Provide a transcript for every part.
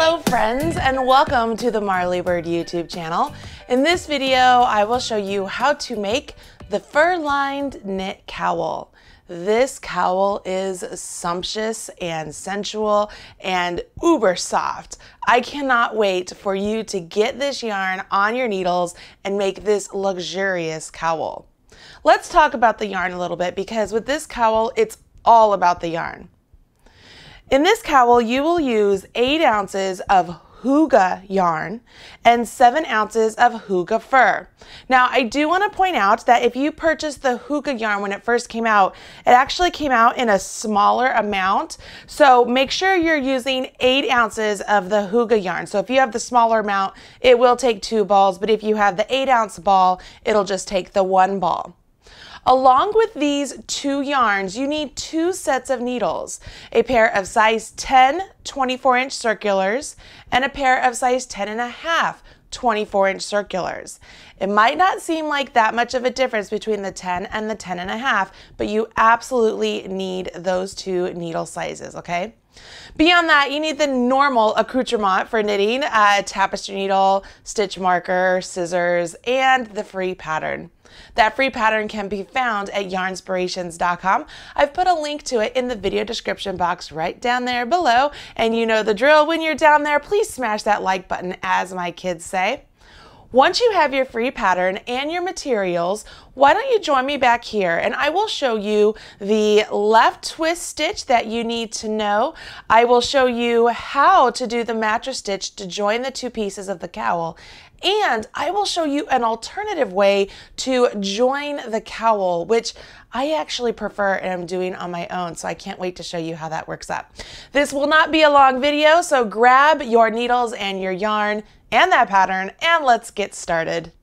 Hello friends, and welcome to the Marley Bird YouTube channel. In this video, I will show you how to make the fur-lined knit cowl. This cowl is sumptuous and sensual and uber soft. I cannot wait for you to get this yarn on your needles and make this luxurious cowl. Let's talk about the yarn a little bit, because with this cowl, it's all about the yarn. In this cowl, you will use 8 ounces of hygge yarn and 7 ounces of hygge fur. Now, I do want to point out that if you purchased the hygge yarn when it first came out, it actually came out in a smaller amount. So make sure you're using 8 ounces of the hygge yarn. So if you have the smaller amount, it will take 2 balls, but if you have the 8-ounce ball, it'll just take the 1 ball. Along with these 2 yarns, you need 2 sets of needles, a pair of size 10 24-inch circulars and a pair of size 10.5 24-inch circulars. It might not seem like that much of a difference between the 10 and the 10.5, but you absolutely need those 2 needle sizes, okay? Beyond that, you need the normal accoutrement for knitting, a tapestry needle, stitch marker, scissors, and the free pattern. That free pattern can be found at Yarnspirations.com. I've put a link to it in the video description box right down there below, and you know the drill. When you're down there, please smash that like button, as my kids say. Once you have your free pattern and your materials, why don't you join me back here and I will show you the left twist stitch that you need to know. I will show you how to do the mattress stitch to join the 2 pieces of the cowl. And I will show you an alternative way to join the cowl, which I actually prefer and I'm doing on my own, so I can't wait to show you how that works out. This will not be a long video, so grab your needles and your yarn and that pattern, and let's get started.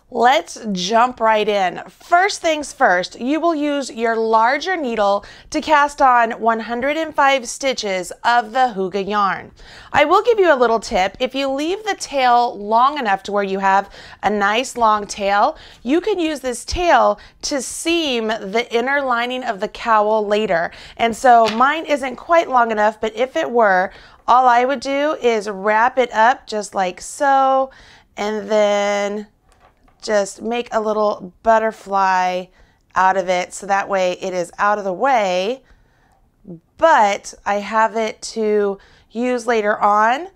Let's jump right in. First things first, you will use your larger needle to cast on 105 stitches of the hygge yarn. I will give you a little tip. If you leave the tail long enough to where you have a nice long tail, you can use this tail to seam the inner lining of the cowl later. And so mine isn't quite long enough, but if it were, all I would do is wrap it up just like so, and then just make a little butterfly out of it, so that way it is out of the way, but I have it to use later on.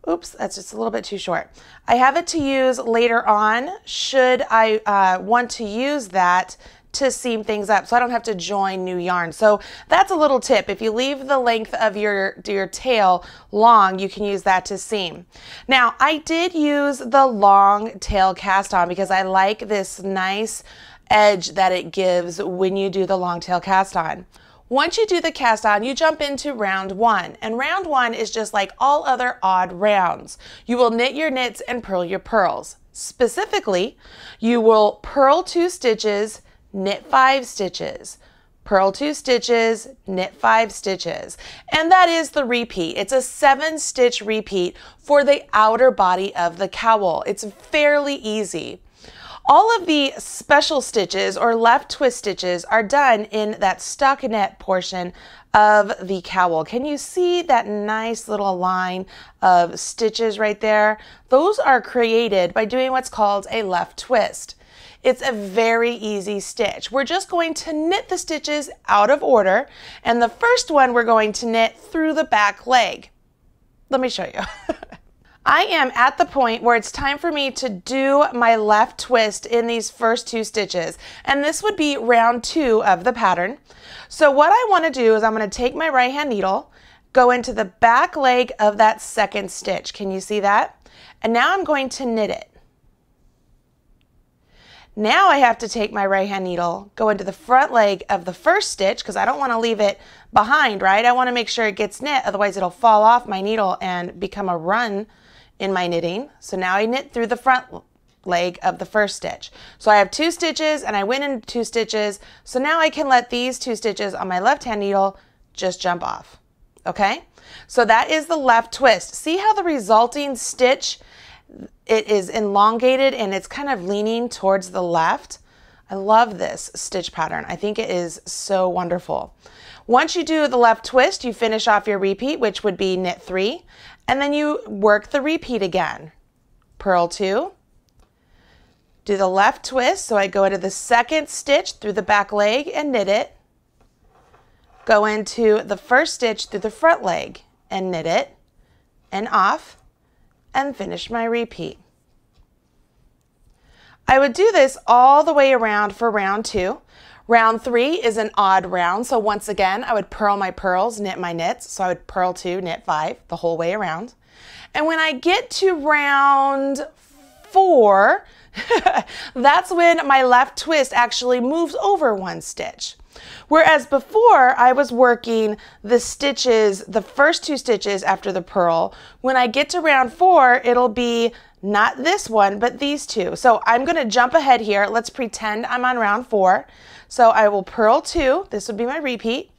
Oops, that's just a little bit too short. I have it to use later on should I want to use that to seam things up, so I don't have to join new yarn. So that's a little tip. If you leave the length of your tail long, you can use that to seam. Now, I did use the long tail cast on because I like this nice edge that it gives when you do the long tail cast on. Once you do the cast on, you jump into round 1, and round 1 is just like all other odd rounds. You will knit your knits and purl your purls. Specifically, you will purl 2 stitches, knit 5 stitches, purl 2 stitches, knit 5 stitches, and that is the repeat. It's a 7-stitch repeat for the outer body of the cowl. It's fairly easy. All of the special stitches or left twist stitches are done in that stockinette portion of the cowl. Can you see that nice little line of stitches right there? Those are created by doing what's called a left twist. It's a very easy stitch. We're just going to knit the stitches out of order, and the first one we're going to knit through the back leg. Let me show you. I am at the point where it's time for me to do my left twist in these first 2 stitches, and this would be round 2 of the pattern. So what I want to do is I'm going to take my right hand needle, go into the back leg of that 2nd stitch. Can you see that? And now I'm going to knit it. Now I have to take my right hand needle, go into the front leg of the 1st stitch, because I don't want to leave it behind, right? I want to make sure it gets knit, otherwise it'll fall off my needle and become a run in my knitting. So now I knit through the front leg of the 1st stitch. So I have 2 stitches and I went into 2 stitches. So now I can let these 2 stitches on my left hand needle just jump off. Okay? So that is the left twist. See how the resulting stitch, it is elongated and it's kind of leaning towards the left. I love this stitch pattern. I think it is so wonderful. Once you do the left twist, you finish off your repeat, which would be knit 3. And then you work the repeat again. Purl 2, do the left twist, so I go into the second stitch through the back leg and knit it, go into the first stitch through the front leg and knit it, and off, and finish my repeat. I would do this all the way around for round 2. Round 3 is an odd round, so once again, I would purl my pearls, knit my knits, so I would purl 2, knit 5 the whole way around. And when I get to round 4, that's when my left twist actually moves over 1 stitch. Whereas before I was working the stitches, the first 2 stitches after the purl. When I get to round 4, it'll be not this one, but these 2. So I'm going to jump ahead here. Let's pretend I'm on round 4. So I will purl 2. This would be my repeat.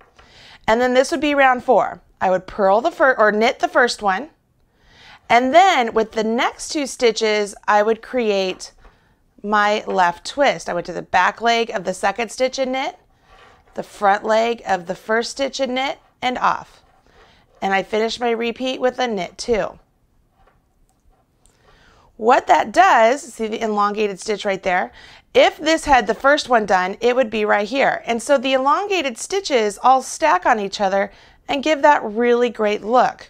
And then this would be round 4. I would purl the first, or knit the first one. And then with the next 2 stitches, I would create my left twist. I went to the back leg of the second stitch and knit, the front leg of the first stitch and knit, and off. And I finish my repeat with a knit 2. What that does, see the elongated stitch right there? If this had the first one done, it would be right here. And so the elongated stitches all stack on each other and give that really great look.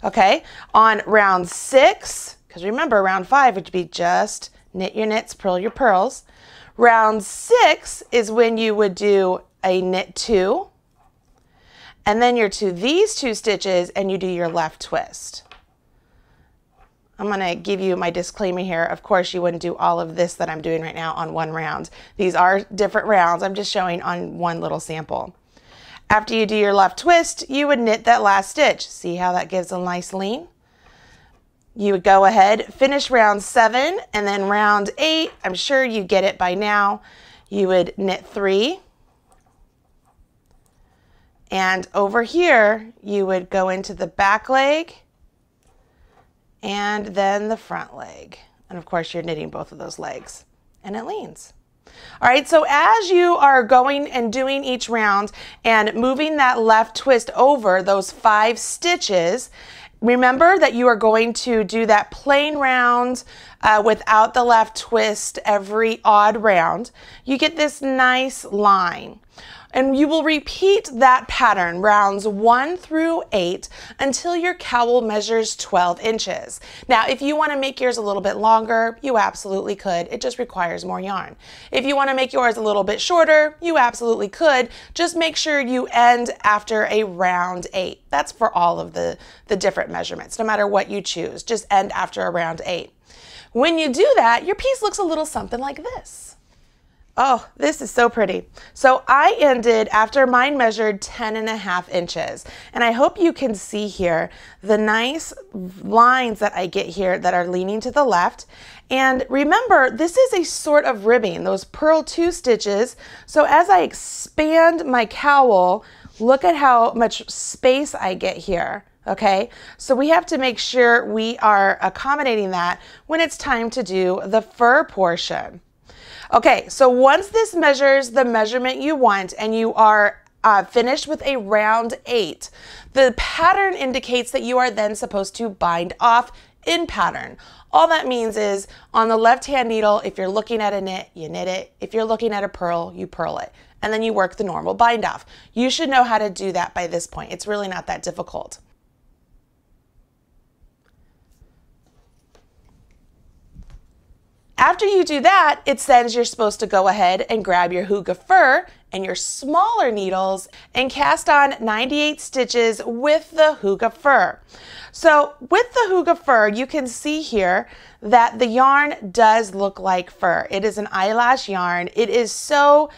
Okay, on round 6, because remember round 5 would be just knit your knits, purl your pearls. Round 6 is when you would do a knit 2, and then you're to these 2 stitches and you do your left twist. I'm going to give you my disclaimer here. Of course, you wouldn't do all of this that I'm doing right now on one round. These are different rounds. I'm just showing on one little sample. After you do your left twist, you would knit that last stitch. See how that gives a nice lean? You would go ahead, finish round 7, and then round 8, I'm sure you get it by now, you would knit 3. And over here, you would go into the back leg and then the front leg. And of course, you're knitting both of those legs, and it leans. All right, so as you are going and doing each round and moving that left twist over those 5 stitches, remember that you are going to do that plain round without the left twist every odd round. You get this nice line. And you will repeat that pattern rounds 1 through 8 until your cowl measures 12 inches. Now, if you want to make yours a little bit longer, you absolutely could. It just requires more yarn. If you want to make yours a little bit shorter, you absolutely could. Just make sure you end after a round 8. That's for all of the different measurements, no matter what you choose. Just end after a round 8. When you do that, your piece looks a little something like this. Oh, this is so pretty. So I ended after mine measured 10.5 inches. And I hope you can see here the nice lines that I get here that are leaning to the left. And remember, this is a sort of ribbing, those purl 2 stitches. So as I expand my cowl, look at how much space I get here. Okay, so we have to make sure we are accommodating that when it's time to do the fur portion. Okay, so once this measures the measurement you want and you are finished with a round 8, the pattern indicates that you are then supposed to bind off in pattern. All that means is on the left-hand needle, if you're looking at a knit, you knit it. If you're looking at a purl, you purl it. And then you work the normal bind off. You should know how to do that by this point. It's really not that difficult. After you do that, it says you're supposed to go ahead and grab your Hygge Fur and your smaller needles and cast on 98 stitches with the Hygge Fur. So with the Hygge Fur, you can see here that the yarn does look like fur. It is an eyelash yarn. It is so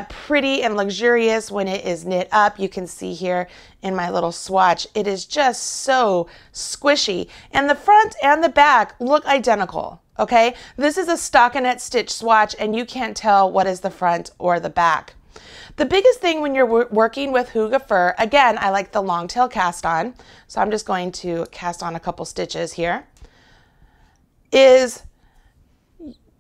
pretty and luxurious when it is knit up. You can see here in my little swatch, it is just so squishy. And the front and the back look identical. Okay, this is a stockinette stitch swatch and you can't tell what is the front or the back. The biggest thing when you're working with Hygge Fur, again, I like the long tail cast on, so I'm just going to cast on a couple stitches here, is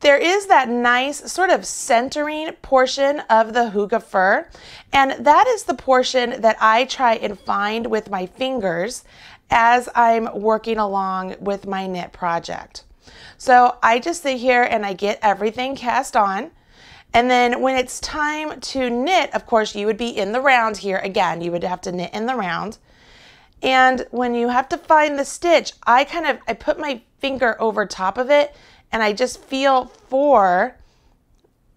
there is that nice sort of centering portion of the Hygge Fur, and that is the portion that I try and find with my fingers as I'm working along with my knit project. So I just sit here and I get everything cast on. And then when it's time to knit, of course, you would be in the round here. Again, you would have to knit in the round. And when you have to find the stitch, I put my finger over top of it and I just feel for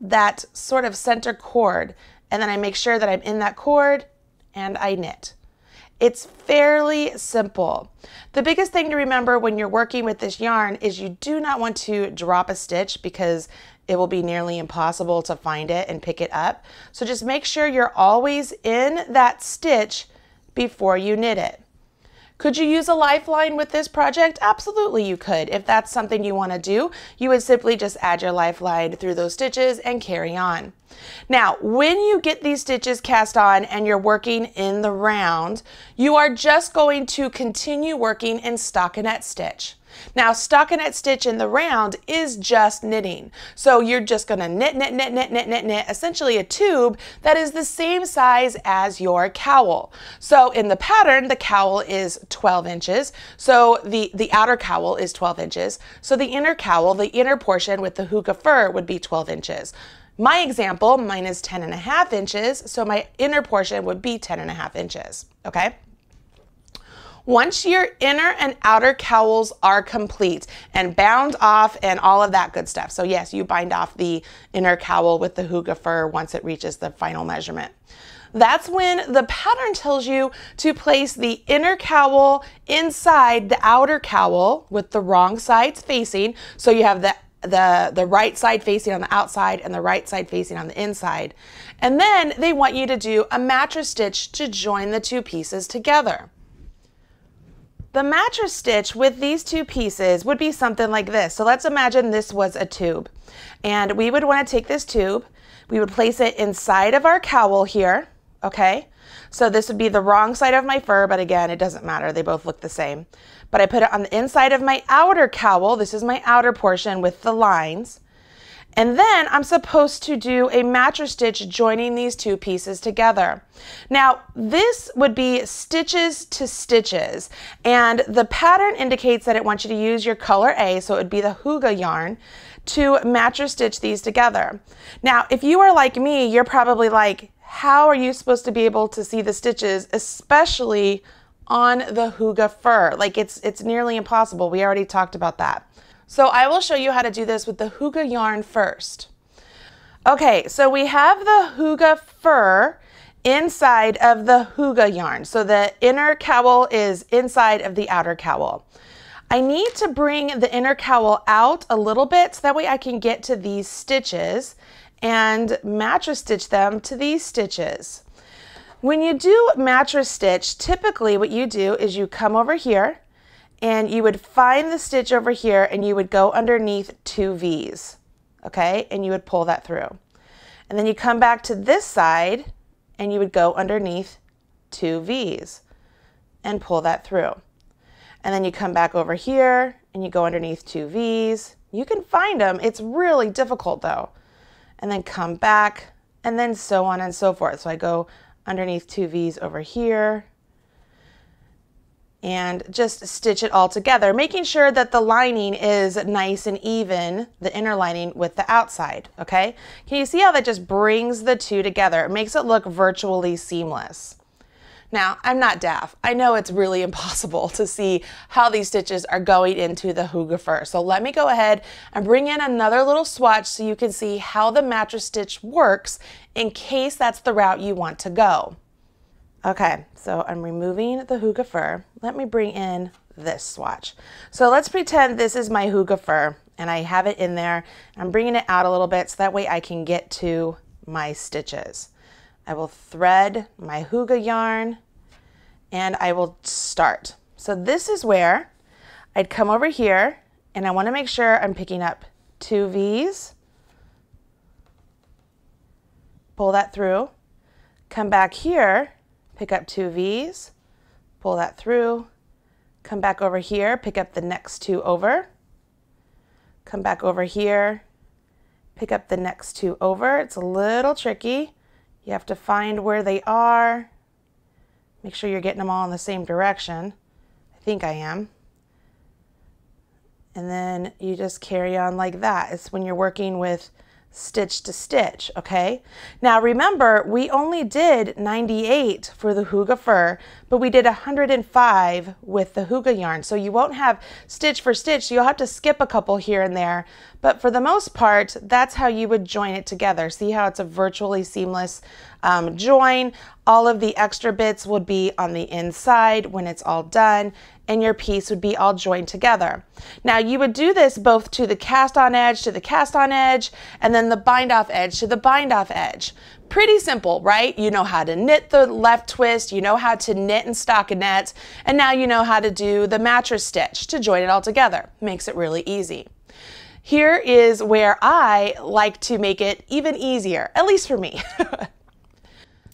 that sort of center cord. And then I make sure that I'm in that cord and I knit. It's fairly simple. The biggest thing to remember when you're working with this yarn is you do not want to drop a stitch because it will be nearly impossible to find it and pick it up. So just make sure you're always in that stitch before you knit it. Could you use a lifeline with this project? Absolutely you could. If that's something you want to do, you would simply just add your lifeline through those stitches and carry on. Now, when you get these stitches cast on and you're working in the round, you are just going to continue working in stockinette stitch. Now, stockinette stitch in the round is just knitting. So you're just going to knit, knit, knit, knit, knit, knit, knit, essentially a tube that is the same size as your cowl. So in the pattern, the cowl is 12 inches. So the outer cowl is 12 inches. So the inner cowl, the inner portion with the hygge fur would be 12 inches. My example, mine is 10.5 inches. So my inner portion would be 10.5 inches. Okay. Once your inner and outer cowls are complete and bound off and all of that good stuff. So yes, you bind off the inner cowl with the hygge fur once it reaches the final measurement. That's when the pattern tells you to place the inner cowl inside the outer cowl with the wrong sides facing. So you have the right side facing on the outside and the right side facing on the inside. And then they want you to do a mattress stitch to join the two pieces together. The mattress stitch with these two pieces would be something like this. So let's imagine this was a tube. And we would want to take this tube, we would place it inside of our cowl here, okay? So this would be the wrong side of my fur, but again, it doesn't matter. They both look the same. But I put it on the inside of my outer cowl. This is my outer portion with the lines. And then I'm supposed to do a mattress stitch joining these two pieces together. Now, this would be stitches to stitches, and the pattern indicates that it wants you to use your color A, so it would be the hygge yarn, to mattress stitch these together. Now, if you are like me, you're probably like, how are you supposed to be able to see the stitches, especially on the hygge fur? Like it's nearly impossible. We already talked about that. So I will show you how to do this with the hygge yarn first. Okay, so we have the hygge fur inside of the hygge yarn. So the inner cowl is inside of the outer cowl. I need to bring the inner cowl out a little bit so that way I can get to these stitches and mattress stitch them to these stitches. When you do mattress stitch, typically what you do is you come over here and you would find the stitch over here and you would go underneath two V's, okay? And you would pull that through. And then you come back to this side and you would go underneath two V's and pull that through. And then you come back over here and you go underneath two V's. You can find them. It's really difficult though. And then come back and then so on and so forth. So I go underneath two V's over here and just stitch it all together, making sure that the lining is nice and even, the inner lining with the outside, okay? Can you see how that just brings the two together? It makes it look virtually seamless. Now, I'm not deaf. I know it's really impossible to see how these stitches are going into the hygge fur. So let me go ahead and bring in another little swatch so you can see how the mattress stitch works in case that's the route you want to go. Okay, so I'm removing the hygge fur. Let me bring in this swatch. So let's pretend this is my hygge fur and I have it in there. I'm bringing it out a little bit so that way I can get to my stitches. I will thread my hygge yarn and I will start. So this is where I'd come over here and I want to make sure I'm picking up two V's, pull that through, come back here, pick up two V's, pull that through, come back over here, pick up the next two over, come back over here, pick up the next two over. It's a little tricky. You have to find where they are. Make sure you're getting them all in the same direction. I I think I am. And then you just carry on like that. It's when you're working with stitch to stitch, okay? Now remember, we only did 98 for the Hygge Fur, but we did 105 with the Hygge yarn. So you won't have stitch for stitch, so you'll have to skip a couple here and there. But for the most part, that's how you would join it together. See how it's a virtually seamless join? All of the extra bits would be on the inside when it's all done, and your piece would be all joined together. Now you would do this both to the cast on edge, to the cast on edge, and then the bind off edge to the bind off edge. Pretty simple, right? You know how to knit the left twist, you know how to knit and stockinette, and now you know how to do the mattress stitch to join it all together. Makes it really easy. Here is where I like to make it even easier, at least for me.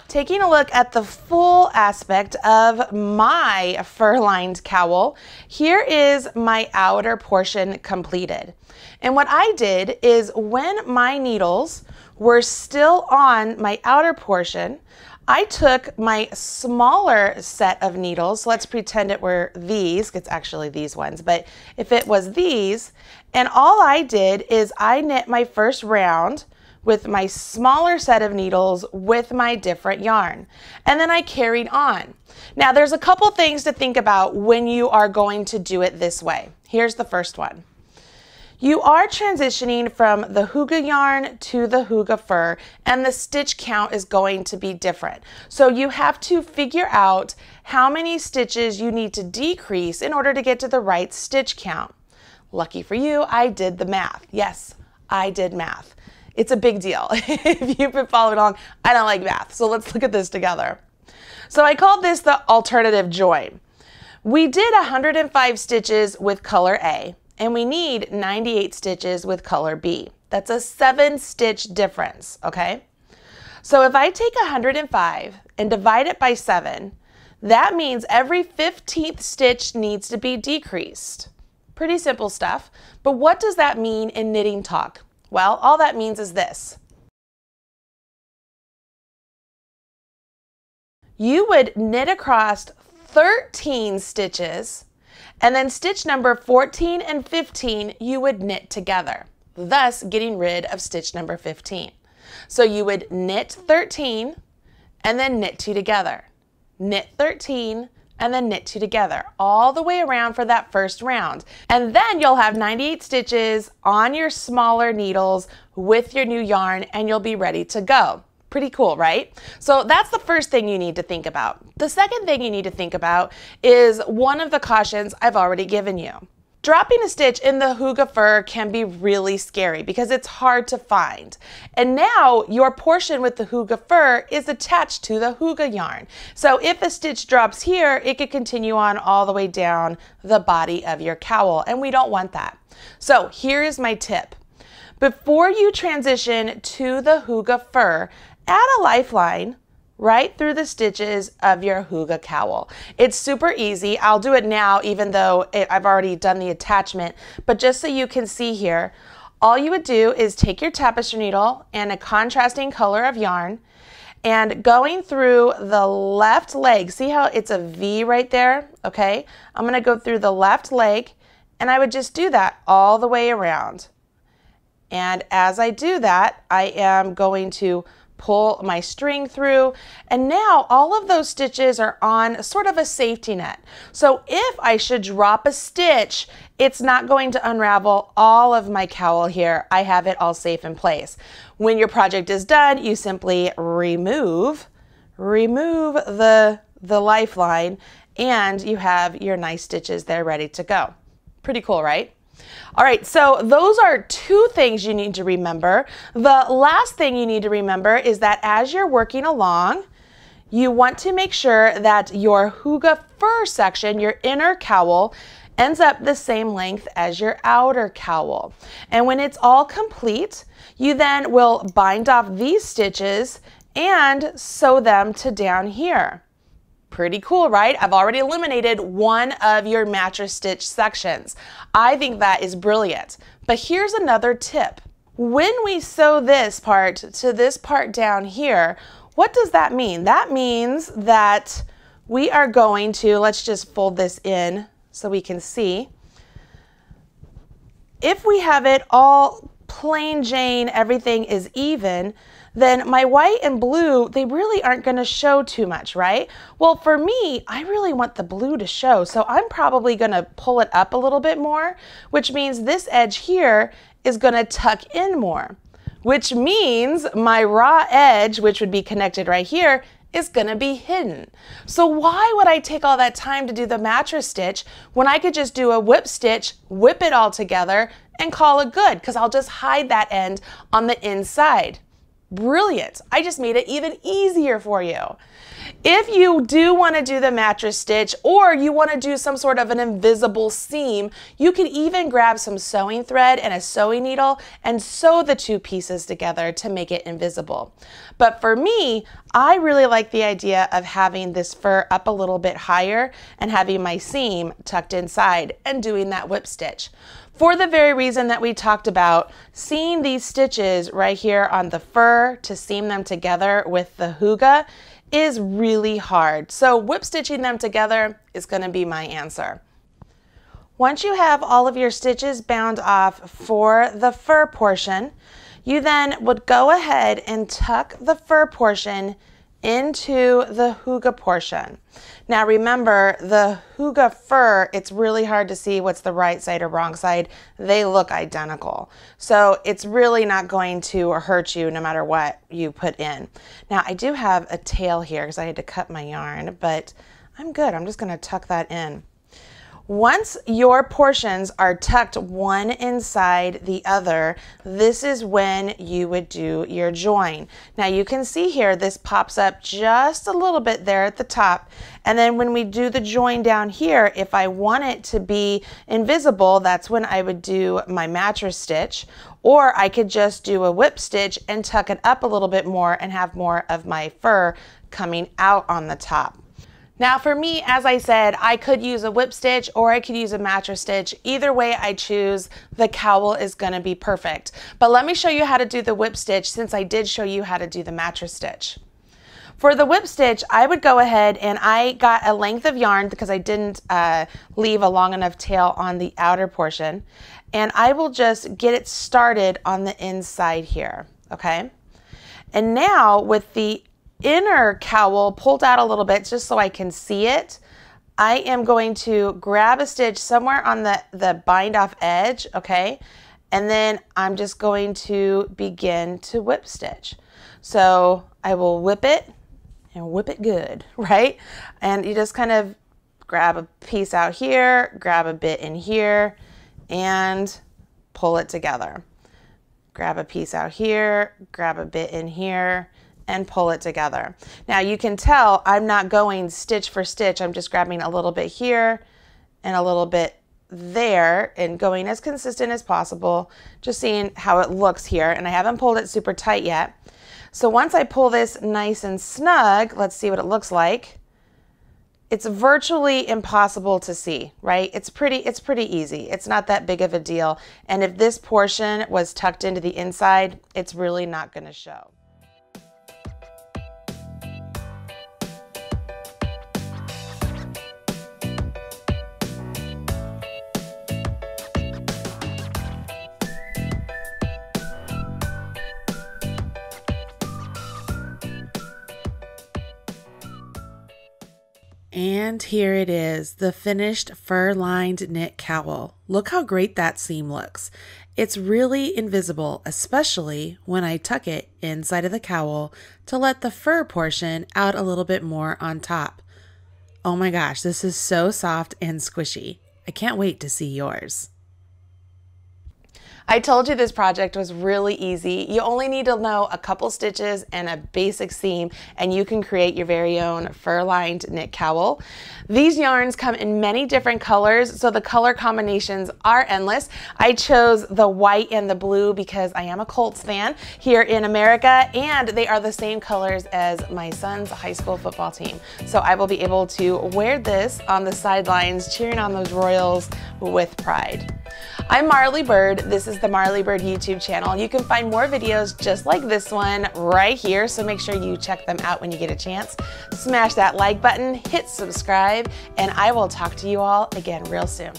Taking a look at the full aspect of my fur-lined cowl, here is my outer portion completed. And what I did is when my needles were still on my outer portion, I took my smaller set of needles, let's pretend it were these, it's actually these ones, but if it was these, and all I did is I knit my first round with my smaller set of needles with my different yarn. And then I carried on. Now there's a couple things to think about when you are going to do it this way. Here's the first one. You are transitioning from the Hygge yarn to the Hygge Fur, and the stitch count is going to be different. So you have to figure out how many stitches you need to decrease in order to get to the right stitch count. Lucky for you, I did the math. Yes, I did math. It's a big deal. If you've been following along, I don't like math. So let's look at this together. So I called this the alternative join. We did 105 stitches with color A, and we need 98 stitches with color B. That's a 7-stitch difference, okay? So if I take 105 and divide it by 7, that means every 15th stitch needs to be decreased. Pretty simple stuff, but what does that mean in knitting talk? Well, all that means is this. You would knit across 13 stitches, and then stitch number 14 and 15 you would knit together, thus getting rid of stitch number 15. So you would knit 13 and then knit 2 together, knit 13 and then knit 2 together all the way around for that first round. And then you'll have 98 stitches on your smaller needles with your new yarn, and you'll be ready to go. Pretty cool, right? So that's the first thing you need to think about. The second thing you need to think about is one of the cautions I've already given you. Dropping a stitch in the Hygge Fur can be really scary because it's hard to find. And now your portion with the Hygge Fur is attached to the Hygge yarn. So if a stitch drops here, it could continue on all the way down the body of your cowl, and we don't want that. So here is my tip. Before you transition to the Hygge Fur, add a lifeline right through the stitches of your Hygge cowl. It's super easy. I'll do it now even though I've already done the attachment, but just so you can see here, all you would do is take your tapestry needle and a contrasting color of yarn, and going through the left leg, see how it's a V right there? Okay, I'm gonna go through the left leg, and I would just do that all the way around. And as I do that, I am going to pull my string through, and now all of those stitches are on sort of a safety net. So if I should drop a stitch, it's not going to unravel all of my cowl here. I have it all safe in place. When your project is done, you simply remove the lifeline, and you have your nice stitches there ready to go. Pretty cool, right? All right, so those are two things you need to remember. The last thing you need to remember is that as you're working along, you want to make sure that your Hygge Fur section, your inner cowl, ends up the same length as your outer cowl. And when it's all complete, you then will bind off these stitches and sew them to down here. Pretty cool, right? I've already eliminated one of your mattress stitch sections. I think that is brilliant. But here's another tip. When we sew this part to this part down here, what does that mean? That means that we are going to, let's just fold this in so we can see. If we have it all plain Jane, everything is even, then my white and blue, they really aren't going to show too much, right? Well, for me, I really want the blue to show, so I'm probably going to pull it up a little bit more, which means this edge here is going to tuck in more, which means my raw edge, which would be connected right here, is going to be hidden. So why would I take all that time to do the mattress stitch when I could just do a whip stitch, whip it all together, and call it good? Because I'll just hide that end on the inside. Brilliant. I just made it even easier for you. If you do want to do the mattress stitch, or you want to do some sort of an invisible seam, you can even grab some sewing thread and a sewing needle and sew the two pieces together to make it invisible. But for me, I really like the idea of having this fur up a little bit higher and having my seam tucked inside and doing that whip stitch. For the very reason that we talked about, seeing these stitches right here on the fur to seam them together with the hygge is really hard. So whip stitching them together is going to be my answer. Once you have all of your stitches bound off for the fur portion, you then would go ahead and tuck the fur portion into the hygge portion. Now remember, the hygge fur, it's really hard to see what's the right side or wrong side. They look identical. So it's really not going to hurt you no matter what you put in. Now I do have a tail here because I had to cut my yarn, but I'm good. I'm just going to tuck that in. Once your portions are tucked one inside the other, this is when you would do your join. Now you can see here, this pops up just a little bit there at the top. And then when we do the join down here, if I want it to be invisible, that's when I would do my mattress stitch, or I could just do a whip stitch and tuck it up a little bit more and have more of my fur coming out on the top. Now for me, as I said, I could use a whip stitch or I could use a mattress stitch. Either way I choose, the cowl is going to be perfect. But let me show you how to do the whip stitch since I did show you how to do the mattress stitch. For the whip stitch, I would go ahead and I got a length of yarn because I didn't leave a long enough tail on the outer portion. And I will just get it started on the inside here, okay? And now with the inner cowl pulled out a little bit just so I can see it, I am going to grab a stitch somewhere on the bind off edge, okay? And then I'm just going to begin to whip stitch. So I will whip it and whip it good, right? And you just kind of grab a piece out here, grab a bit in here, and pull it together. Grab a piece out here, grab a bit in here, and pull it together. Now you can tell I'm not going stitch for stitch. I'm just grabbing a little bit here and a little bit there and going as consistent as possible, just seeing how it looks here. And I haven't pulled it super tight yet. So once I pull this nice and snug, let's see what it looks like. It's virtually impossible to see, right? It's pretty easy. It's not that big of a deal. And if this portion was tucked into the inside, it's really not going to show. And here it is, the finished fur-lined knit cowl. Look how great that seam looks. It's really invisible, especially when I tuck it inside of the cowl to let the fur portion out a little bit more on top. Oh my gosh, this is so soft and squishy. I can't wait to see yours. I told you this project was really easy. You only need to know a couple stitches and a basic seam and you can create your very own fur-lined knit cowl. These yarns come in many different colors, so the color combinations are endless. I chose the white and the blue because I am a Colts fan here in America, and they are the same colors as my son's high school football team. So I will be able to wear this on the sidelines cheering on those Royals with pride. I'm Marley Bird. This is the Marley Bird YouTube channel. You can find more videos just like this one right here, so make sure you check them out when you get a chance. Smash that like button, hit subscribe, and I will talk to you all again real soon.